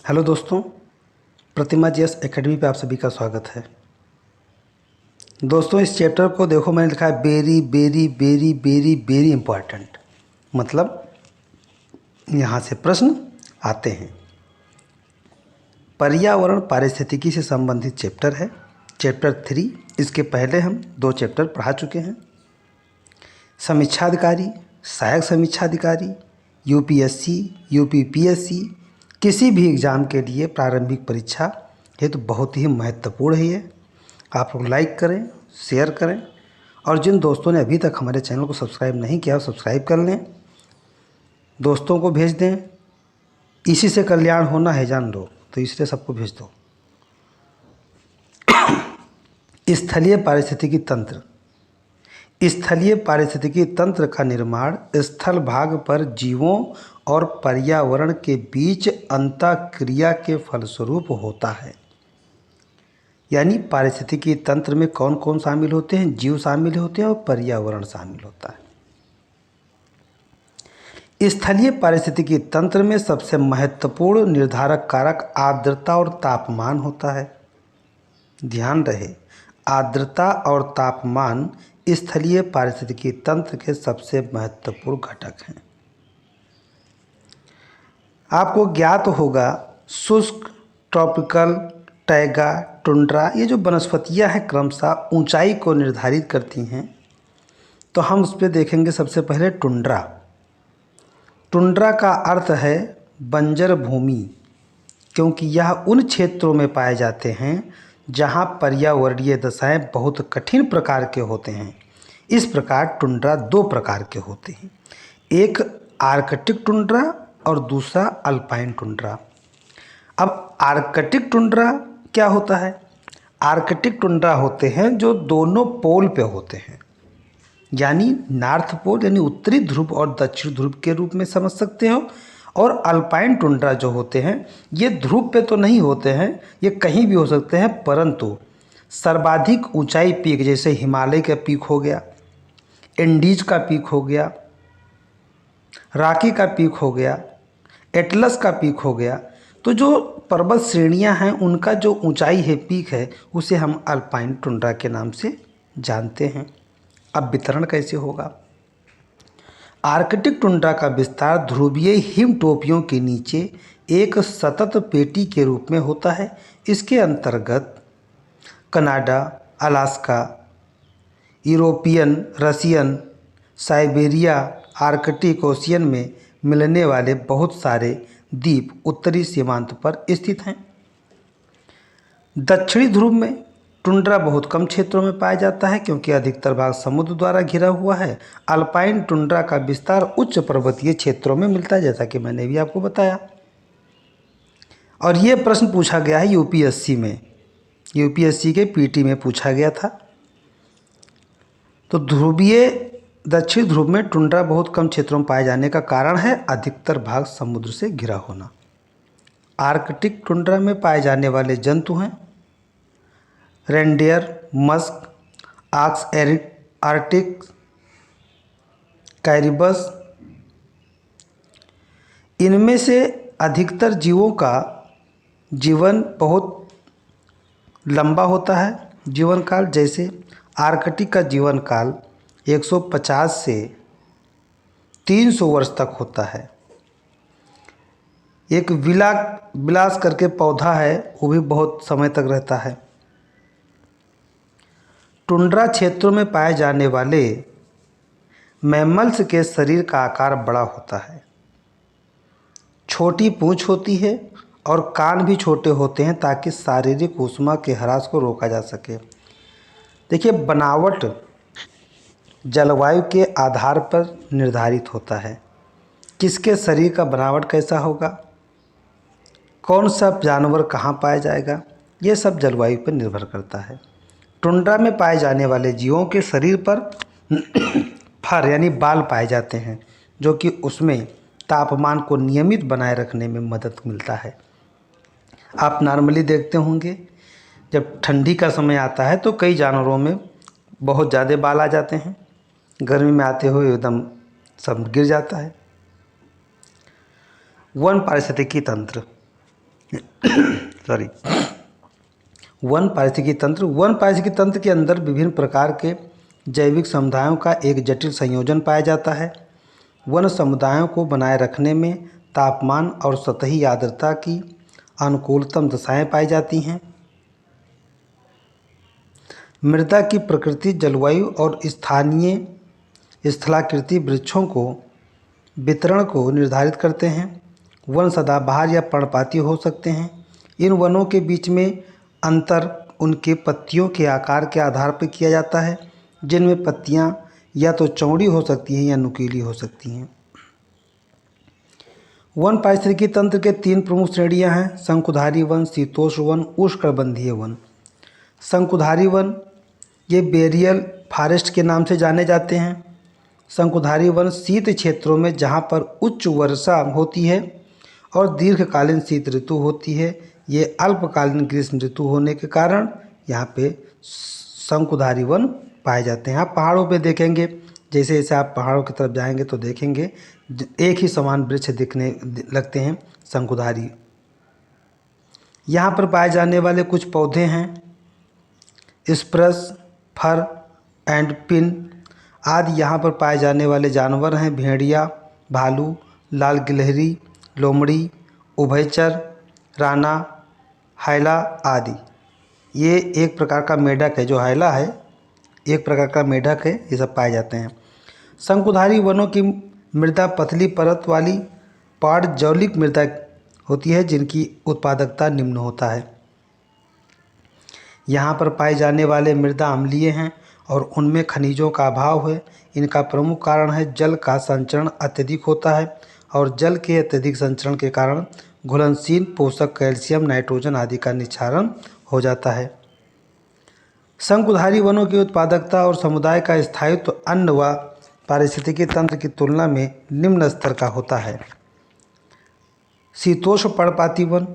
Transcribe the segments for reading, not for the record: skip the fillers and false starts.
Hello दोस्तों, प्रतिमा GS academy पे आप सभी का स्वागत है। दोस्तों, इस चैप्टर को देखो, मैंने लिखा है very very very very very important. मतलब यहाँ से प्रश्न आते हैं। पर्यावरण पारिस्थितिकी से संबंधित चैप्टर है, चैप्टर 3। इसके पहले हम 2 चैप्टर पढ़ा चुके हैं। समीक्षाधिकारी, सहायक समीक्षाधिकारी, यूपीएससी, यूपीपीएससी, किसी भी एग्ज़ाम के लिए प्रारंभिक परीक्षा ये तो बहुत ही महत्वपूर्ण है। ये आप लोग लाइक करें, शेयर करें, और जिन दोस्तों ने अभी तक हमारे चैनल को सब्सक्राइब नहीं किया वो सब्सक्राइब कर लें, दोस्तों को भेज दें। इसी से कल्याण होना है, जान लो, तो इसलिए सबको भेज दो। स्थलीय पारिस्थितिकी तंत्र। स्थलीय पारिस्थितिकी तंत्र का निर्माण स्थल भाग पर जीवों और पर्यावरण के बीच अंतःक्रिया के फलस्वरूप होता है। यानी पारिस्थितिकी तंत्र में कौन कौन शामिल होते हैं? जीव शामिल होते हैं और पर्यावरण शामिल होता है। स्थलीय पारिस्थितिकी तंत्र में सबसे महत्वपूर्ण निर्धारक कारक आर्द्रता और तापमान होता है। ध्यान रहे, आर्द्रता और तापमान स्थलीय पारिस्थितिकी तंत्र के सबसे महत्वपूर्ण घटक हैं। आपको ज्ञात होगा, शुष्क, ट्रॉपिकल, टैगा, टुंड्रा, ये जो वनस्पतियाँ हैं क्रमशः ऊंचाई को निर्धारित करती हैं। तो हम उस पर देखेंगे सबसे पहले टुंड्रा। टुंड्रा का अर्थ है बंजर भूमि, क्योंकि यह उन क्षेत्रों में पाए जाते हैं जहां पर्यावरणीय दशाएं बहुत कठिन प्रकार के होते हैं। इस प्रकार टुंड्रा 2 प्रकार के होते हैं, एक आर्कटिक टुंड्रा और दूसरा अल्पाइन टुंड्रा। अब आर्कटिक टुंड्रा क्या होता है? आर्कटिक टुंड्रा होते हैं जो दोनों पोल पे होते हैं, यानी नॉर्थ पोल यानी उत्तरी ध्रुव और दक्षिण ध्रुव के रूप में समझ सकते हो। और अल्पाइन टुंड्रा जो होते हैं ये ध्रुव पे तो नहीं होते हैं, ये कहीं भी हो सकते हैं, परंतु सर्वाधिक ऊंचाई पीक जैसे हिमालय का पीक हो गया, एंडीज का पीक हो गया, रॉकी का पीक हो गया, एटलस का पीक हो गया, तो जो पर्वत श्रेणियां हैं उनका जो ऊंचाई है, पीक है, उसे हम अल्पाइन टुंड्रा के नाम से जानते हैं। अब वितरण कैसे होगा? आर्कटिक टुंड्रा का विस्तार ध्रुवीय हिम टोपियों के नीचे एक सतत पेटी के रूप में होता है। इसके अंतर्गत Canada, Alaska, European, Russian, Siberia, Arctic ocean में मिलने वाले बहुत सारे द्वीप उत्तरी सीमांत पर स्थित हैं। दक्षिणी ध्रुव में टुंड्रा बहुत कम क्षेत्रों में पाया जाता है, क्योंकि अधिकतर भाग समुद्र द्वारा घिरा हुआ है। अल्पाइन टुंड्रा का विस्तार उच्च पर्वतीय क्षेत्रों में मिलता है, जैसा कि मैंने भी आपको बताया। और ये प्रश्न पूछा गया है यूपीएससी में, यूपीएससी के पीटी में पूछा गया था। तो ध्रुवीय दक्षिण ध्रुव में टुंड्रा बहुत कम क्षेत्रों में पाए जाने का कारण है अधिकतर भाग समुद्र से घिरा होना। आर्कटिक टुंड्रा में पाए जाने वाले जंतु हैं रेंडियर, मस्क, आक्स आर्टिक, कैरिबस। इनमें से अधिकतर जीवों का जीवन बहुत लंबा होता है, जीवन काल। जैसे आर्कटिक का जीवन काल 150 से 300 वर्ष तक होता है। एक विलास करके पौधा है, वो भी बहुत समय तक रहता है। टुंड्रा क्षेत्रों में पाए जाने वाले मैमल्स के शरीर का आकार बड़ा होता है, छोटी पूंछ होती है और कान भी छोटे होते हैं, ताकि शारीरिक ऊष्मा के ह्रास को रोका जा सके। देखिए, बनावट जलवायु के आधार पर निर्धारित होता है। किसके शरीर का बनावट कैसा होगा, कौन सा जानवर कहाँ पाया जाएगा, ये सब जलवायु पर निर्भर करता है। टुंड्रा में पाए जाने वाले जीवों के शरीर पर फर यानी बाल पाए जाते हैं, जो कि उसमें तापमान को नियमित बनाए रखने में मदद मिलता है। आप नॉर्मली देखते होंगे, जब ठंडी का समय आता है तो कई जानवरों में बहुत ज़्यादा बाल आ जाते हैं, गर्मी में आते हुए एकदम सब गिर जाता है। वन पारिस्थितिकी तंत्र। सॉरी। वन पारिस्थितिकी तंत्र। वन पारिस्थितिकी तंत्र के अंदर विभिन्न प्रकार के जैविक समुदायों का एक जटिल संयोजन पाया जाता है। वन समुदायों को बनाए रखने में तापमान और सतही आर्द्रता की अनुकूलतम दशाएं पाई जाती हैं। मृदा की प्रकृति, जलवायु और स्थानीय स्थलाकृति वृक्षों को वितरण को निर्धारित करते हैं। वन सदाबहार या पर्णपाती हो सकते हैं। इन वनों के बीच में अंतर उनके पत्तियों के आकार के आधार पर किया जाता है, जिनमें पत्तियां या तो चौड़ी हो सकती हैं या नुकीली हो सकती हैं। वन पारिस्थितिकी तंत्र के 3 प्रमुख श्रेणियां हैं: शंकुधारी वन, शीतोष्ण वन, उष्णकटिबंधीय वन। शंकुधारी वन ये बेरियल फॉरेस्ट के नाम से जाने जाते हैं। शंकुधारी वन शीत क्षेत्रों में जहाँ पर उच्च वर्षा होती है और दीर्घकालीन शीत ऋतु होती है, ये अल्पकालीन ग्रीष्म ऋतु होने के कारण यहाँ पे शंकुधारी वन पाए जाते हैं। आप पहाड़ों पे देखेंगे, जैसे जैसे आप पहाड़ों की तरफ जाएंगे तो देखेंगे एक ही समान वृक्ष दिखने लगते हैं, शंकुधारी। यहाँ पर पाए जाने वाले कुछ पौधे हैं स्प्रस, फर एंड पिन आदि। यहाँ पर पाए जाने वाले जानवर हैं भेड़िया, भालू, लाल गिलहरी, लोमड़ी, उभयचर, राना, हैला आदि। ये एक प्रकार का मेढक है, जो हैला है एक प्रकार का मेढक है, ये सब पाए जाते हैं। शंकुधारी वनों की मृदा पतली परत वाली पाड़जौलिक मृदा होती है, जिनकी उत्पादकता निम्न होता है। यहाँ पर पाए जाने वाले मृदा अम्लीय हैं और उनमें खनिजों का अभाव है। इनका प्रमुख कारण है जल का संचरण अत्यधिक होता है और जल के अत्यधिक संचरण के कारण घुलनशील पोषक कैल्शियम, नाइट्रोजन आदि का निक्षारण हो जाता है। शंकुधारी वनों की उत्पादकता और समुदाय का स्थायित्व अन्य व पारिस्थितिकी तंत्र की तुलना में निम्न स्तर का होता है। शीतोष्ण पर्णपाती वन।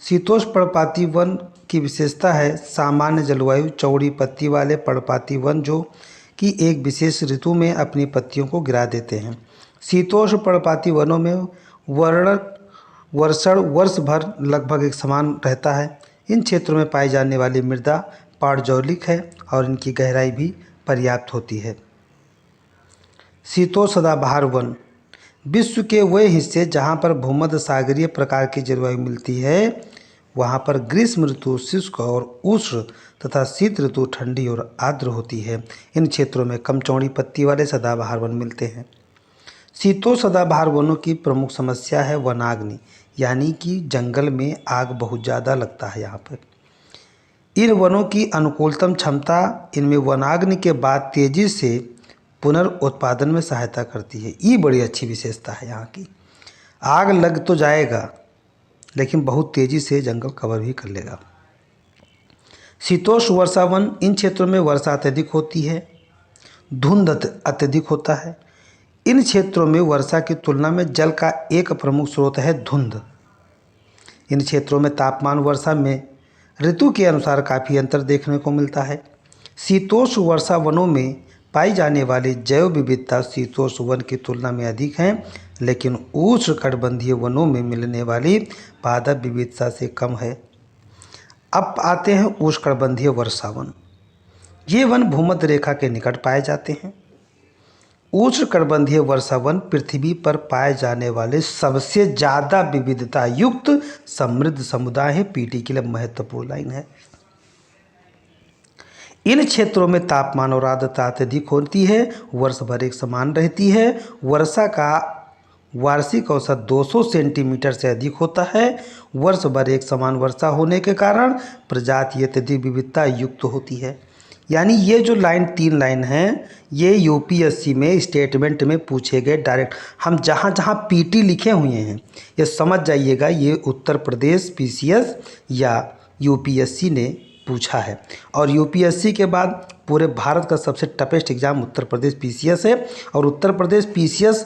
शीतोष्ण पर्णपाती वन की विशेषता है सामान्य जलवायु, चौड़ी पत्ती वाले पर्णपाती वन जो कि एक विशेष ऋतु में अपनी पत्तियों को गिरा देते हैं। शीतोष्ण पर्णपाती वनों में वर्षण वर्ष भर लगभग एक समान रहता है। इन क्षेत्रों में पाई जाने वाली मृदा पाड़जौलिक है और इनकी गहराई भी पर्याप्त होती है। शीतोष्ण सदाबहार वन। विश्व के वे हिस्से जहाँ पर भूमध्य सागरीय प्रकार की जलवायु मिलती है, वहाँ पर ग्रीष्म ऋतु शुष्क और उष्ण तथा शीत ऋतु ठंडी और आर्द्र होती है। इन क्षेत्रों में कम चौड़ी पत्ती वाले सदाबहार वन मिलते हैं। शीतोष्ण सदाबहार वनों की प्रमुख समस्या है वनाग्नि, यानी कि जंगल में आग बहुत ज़्यादा लगता है। यहाँ पर इन वनों की अनुकूलतम क्षमता इनमें वनाग्नि के बाद तेज़ी से पुनर्उत्पादन में सहायता करती है। ये बड़ी अच्छी विशेषता है यहाँ की। आग लग तो जाएगा लेकिन बहुत तेज़ी से जंगल कवर भी कर लेगा। शीतोष्ण वर्षा वन। इन क्षेत्रों में वर्षा अत्यधिक होती है, धुंध अत्यधिक होता है। इन क्षेत्रों में वर्षा की तुलना में जल का एक प्रमुख स्रोत है धुंध। इन क्षेत्रों में तापमान वर्षा में ऋतु के अनुसार काफ़ी अंतर देखने को मिलता है। शीतोष्ण वर्षा वनों में पाई जाने वाली जैव विविधता शीतोष्ण वन की तुलना में अधिक है, लेकिन उष्णकटिबंधीय वनों में मिलने वाली पादप विविधता से कम है। अब आते हैं उष्णकटिबंधीय वर्षा वन। ये वन भूमध्य रेखा के निकट पाए जाते हैं। उष्णकटिबंधीय वर्षा वन पृथ्वी पर पाए जाने वाले सबसे ज़्यादा विविधता युक्त समृद्ध समुदाय है। पीटी के लिए महत्वपूर्ण लाइन है। इन क्षेत्रों में तापमान और आर्द्रता अत्यधिक होती है, वर्ष भर एक समान रहती है। वर्षा का वार्षिक औसत 200 सेंटीमीटर से अधिक होता है। वर्ष भर एक समान वर्षा होने के कारण प्रजाति अत्यधिक विविधता युक्त होती है। यानी ये जो लाइन 3 लाइन हैं, ये यूपीएससी में स्टेटमेंट में पूछे गए डायरेक्ट। हम जहाँ जहाँ पीटी लिखे हुए हैं ये समझ जाइएगा, ये उत्तर प्रदेश पीसीएस या यूपीएससी ने पूछा है। और यूपीएससी के बाद पूरे भारत का सबसे toughest exam Uttar Pradesh PCS है। और उत्तर प्रदेश पीसीएस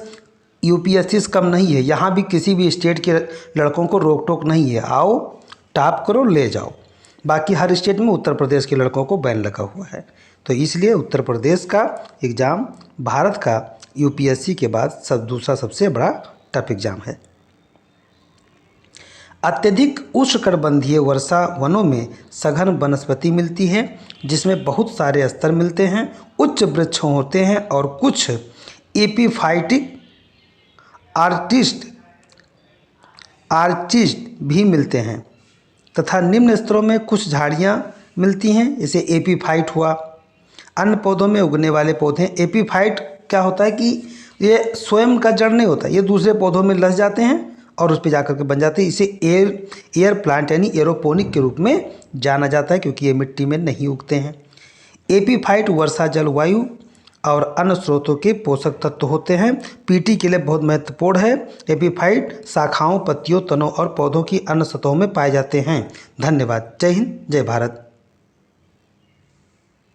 यूपीएससी से कम नहीं है। यहाँ भी किसी भी स्टेट के लड़कों को रोक टोक नहीं है, आओ टॉप करो ले जाओ। बाकी हर स्टेट में उत्तर प्रदेश के लड़कों को बैन लगा हुआ है। तो इसलिए उत्तर प्रदेश का एग्ज़ाम भारत का यूपीएससी के बाद दूसरा सबसे बड़ा टफ एग्ज़ाम है। अत्यधिक उष्णकटिबंधीय वर्षा वनों में सघन वनस्पति मिलती है जिसमें बहुत सारे स्तर मिलते हैं, उच्च वृक्ष होते हैं और कुछ एपीफाइटिक आर्चिस्ट भी मिलते हैं तथा निम्न स्तरों में कुछ झाड़ियाँ मिलती हैं, जैसे एपीफाइट हुआ। अन्य पौधों में उगने वाले पौधे, एपीफाइट क्या होता है कि ये स्वयं का जड़ नहीं होता, ये दूसरे पौधों में लस जाते हैं और उस पर जाकर के बन जाते हैं। इसे एयर प्लांट यानी एरोपोनिक के रूप में जाना जाता है क्योंकि ये मिट्टी में नहीं उगते हैं। एपीफाइट वर्षा, जलवायु और अन्य स्रोतों के पोषक तत्व होते हैं। पीटी के लिए बहुत महत्वपूर्ण है। एपीफाइट शाखाओं, पत्तियों, तनों और पौधों की अन्य सतहों में पाए जाते हैं। धन्यवाद। जय हिंद, जय भारत।